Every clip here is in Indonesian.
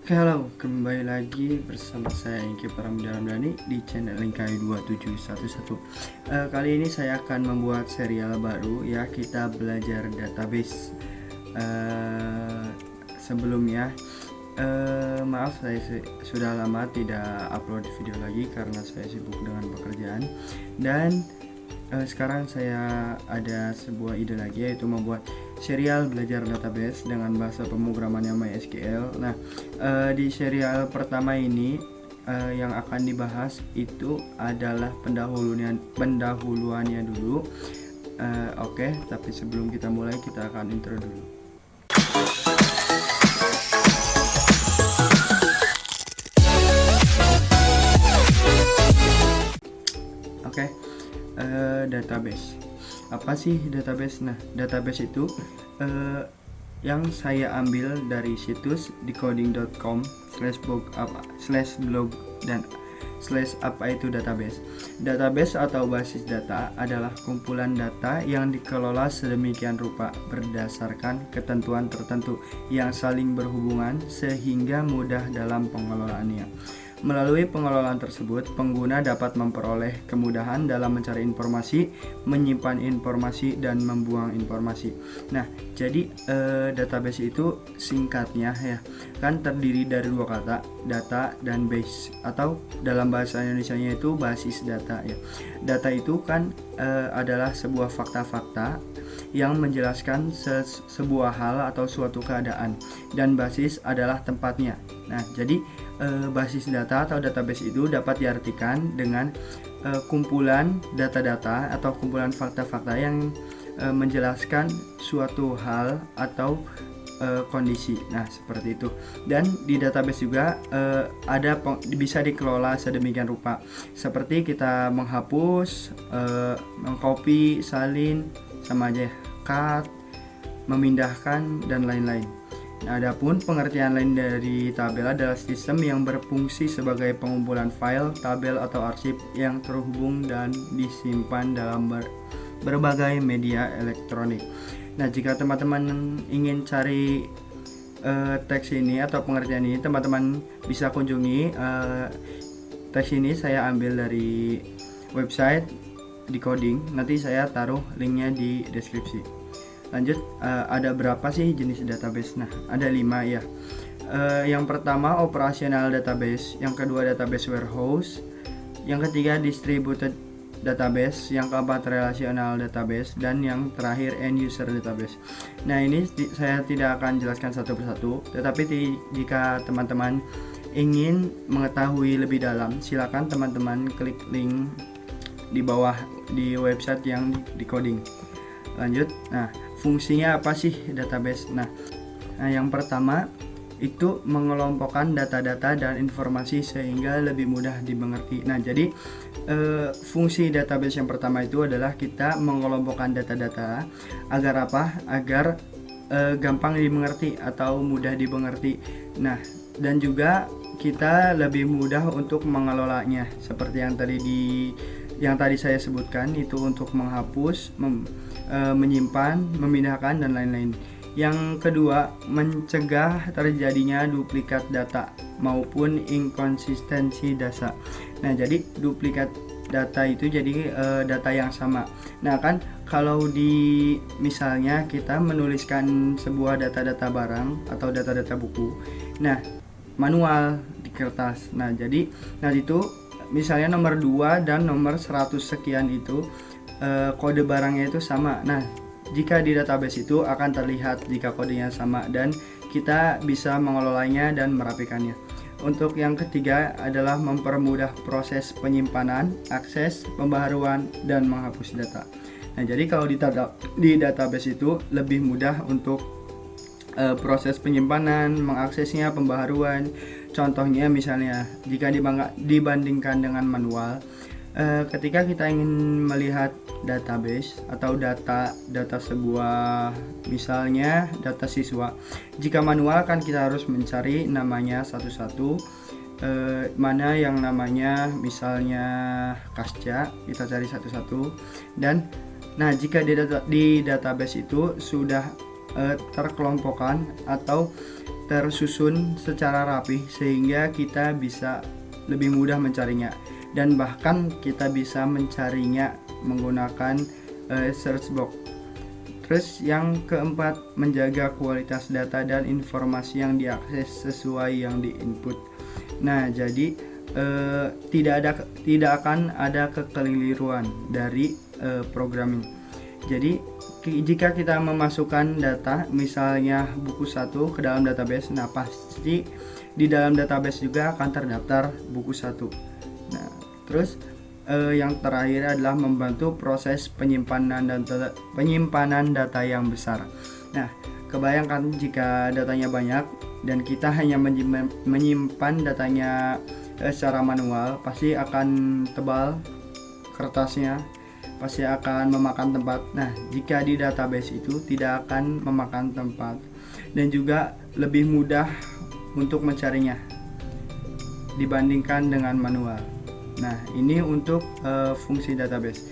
Halo, kembali lagi bersama saya Ingki Pramudana di channel Lingkai 2711. Kali ini saya akan membuat serial baru ya, kita belajar database. Sebelumnya maaf saya sudah lama tidak upload video lagi karena saya sibuk dengan pekerjaan. Dan sekarang saya ada sebuah ide lagi, yaitu membuat serial belajar database dengan bahasa pemrograman yang MySQL. Nah, di serial pertama ini yang akan dibahas itu adalah pendahuluannya dulu. Oke, tapi sebelum kita mulai kita akan intro dulu. Oke. Database. Apa sih database? Nah, database itu yang saya ambil dari situs decoding.com/blog dan apa itu database. Database atau basis data adalah kumpulan data yang dikelola sedemikian rupa berdasarkan ketentuan tertentu yang saling berhubungan sehingga mudah dalam pengelolaannya. Melalui pengelolaan tersebut, pengguna dapat memperoleh kemudahan dalam mencari informasi, menyimpan informasi, dan membuang informasi. Nah, jadi database itu singkatnya ya, kan terdiri dari dua kata, data dan base, atau dalam bahasa Indonesianya itu basis data ya. Data itu kan adalah sebuah fakta-fakta yang menjelaskan sebuah hal atau suatu keadaan, dan basis adalah tempatnya. Nah, jadi basis data atau database itu dapat diartikan dengan kumpulan data-data atau kumpulan fakta-fakta yang menjelaskan suatu hal atau kondisi. Nah, seperti itu. Dan di database juga bisa dikelola sedemikian rupa. Seperti kita menghapus, mengcopy, salin, sama aja, cut, memindahkan, dan lain-lain. Nah, adapun pengertian lain dari tabel adalah sistem yang berfungsi sebagai pengumpulan file, tabel, atau arsip yang terhubung dan disimpan dalam berbagai media elektronik. Nah, jika teman-teman ingin cari teks ini atau pengertian ini, teman-teman bisa kunjungi teks ini. Saya ambil dari website Decoding. Nanti saya taruh linknya di deskripsi. Lanjut, ada berapa sih jenis database? Nah, ada 5 ya. Yang pertama operational database, yang kedua database warehouse, yang ketiga distributed database, yang keempat relational database, dan yang terakhir end user database. Nah, ini saya tidak akan jelaskan satu persatu, tetapi jika teman-teman ingin mengetahui lebih dalam, silakan teman-teman klik link di bawah di website yang Decoding. Lanjut, nah fungsinya apa sih database? Nah, yang pertama itu mengelompokkan data-data dan informasi sehingga lebih mudah dimengerti. Nah, jadi fungsi database yang pertama itu adalah kita mengelompokkan data-data agar apa? Agar gampang dimengerti atau mudah dimengerti. Nah, dan juga kita lebih mudah untuk mengelolanya, seperti yang tadi saya sebutkan, itu untuk menghapus, menyimpan, memindahkan, dan lain-lain. Yang kedua, mencegah terjadinya duplikat data maupun inkonsistensi data. Nah, jadi duplikat data itu jadi data yang sama. Nah, kan kalau misalnya kita menuliskan sebuah data-data barang atau data-data buku, nah manual di kertas. Nah, jadi itu misalnya nomor 2 dan nomor 100 sekian itu kode barangnya itu sama. Nah, jika di database itu akan terlihat jika kodenya sama dan kita bisa mengelolanya dan merapikannya. Untuk yang ketiga adalah mempermudah proses penyimpanan, akses, pembaharuan, dan menghapus data. Nah, jadi kalau di database itu lebih mudah untuk proses penyimpanan, mengaksesnya, pembaharuan. Contohnya misalnya jika dibandingkan dengan manual, ketika kita ingin melihat database atau data sebuah, misalnya data siswa, jika manual kan kita harus mencari namanya satu-satu, mana yang namanya misalnya Kasca, kita cari satu-satu. Dan nah, jika di database itu sudah terkelompokkan atau tersusun secara rapi sehingga kita bisa lebih mudah mencarinya, dan bahkan kita bisa mencarinya menggunakan search box. Terus yang keempat, menjaga kualitas data dan informasi yang diakses sesuai yang diinput. Nah, jadi tidak akan ada kekeliruan dari programming. Jadi jika kita memasukkan data, misalnya buku 1 ke dalam database, nah pasti di dalam database juga akan terdaftar buku 1. Nah, terus yang terakhir adalah membantu proses penyimpanan data yang besar. Nah, kebayangkan jika datanya banyak dan kita hanya menyimpan datanya secara manual, pasti akan tebal kertasnya, pasti akan memakan tempat. Nah, jika di database itu tidak akan memakan tempat dan juga lebih mudah untuk mencarinya dibandingkan dengan manual. Nah, ini untuk fungsi database.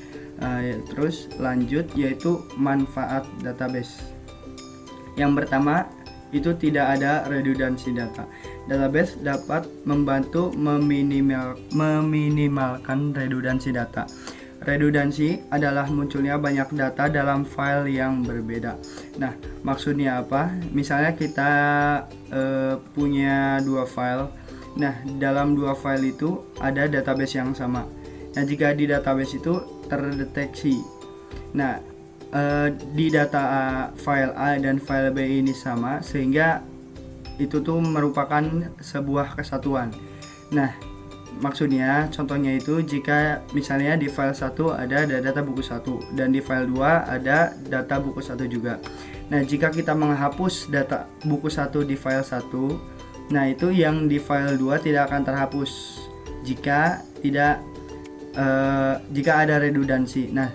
Terus lanjut, yaitu manfaat database. Yang pertama, itu tidak ada redundansi data. Database dapat membantu meminimalkan redundansi data. Redundansi adalah munculnya banyak data dalam file yang berbeda. Nah, maksudnya apa? Misalnya kita punya 2 file. Nah, dalam 2 file itu ada database yang sama. Nah, jika di database itu terdeteksi, nah di data file A dan file B ini sama, sehingga itu tuh merupakan sebuah kesatuan. Nah, maksudnya contohnya itu jika misalnya di file 1 ada data buku 1 dan di file 2 ada data buku 1 juga. Nah, jika kita menghapus data buku 1 di file 1, nah itu yang di file 2 tidak akan terhapus jika ada redundansi. Nah,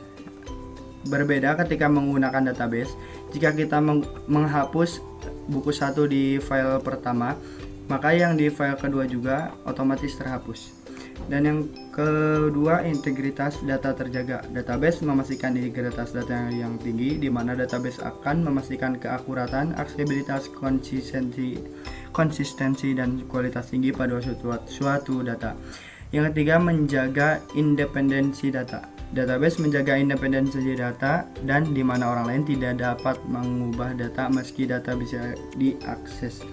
berbeda ketika menggunakan database. Jika kita menghapus buku 1 di file pertama, maka yang di file kedua juga otomatis terhapus. Dan yang kedua, integritas data terjaga. Database memastikan integritas data yang tinggi, di mana database akan memastikan keakuratan, aksesibilitas, konsistensi dan kualitas tinggi pada suatu data. Yang ketiga, menjaga independensi data. Database menjaga independensi data dan di mana orang lain tidak dapat mengubah data meski data bisa diakses.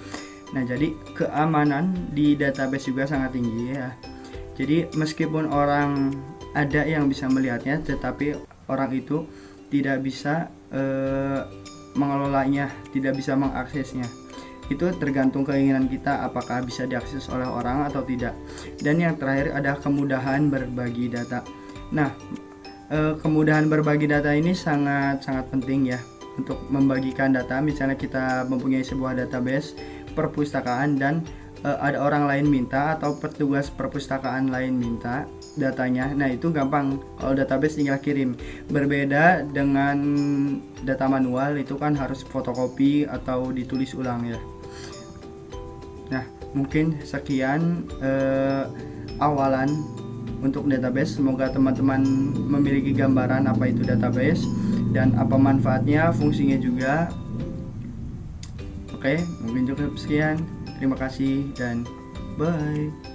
Nah, jadi keamanan di database juga sangat tinggi ya. Jadi meskipun orang ada yang bisa melihatnya, tetapi orang itu tidak bisa mengelolanya, tidak bisa mengaksesnya. Itu tergantung keinginan kita apakah bisa diakses oleh orang atau tidak. Dan yang terakhir ada kemudahan berbagi data. Nah, kemudahan berbagi data ini sangat penting ya untuk membagikan data. Misalnya kita mempunyai sebuah database perpustakaan dan ada orang lain minta atau petugas perpustakaan lain minta datanya. Nah, itu gampang kalau database tinggal kirim. Berbeda dengan data manual, itu kan harus fotokopi atau ditulis ulang ya. Nah, mungkin sekian awalan untuk database. Semoga teman-teman memiliki gambaran apa itu database dan apa manfaatnya, fungsinya juga. Oke, mungkin cukup sekian. Terima kasih dan bye.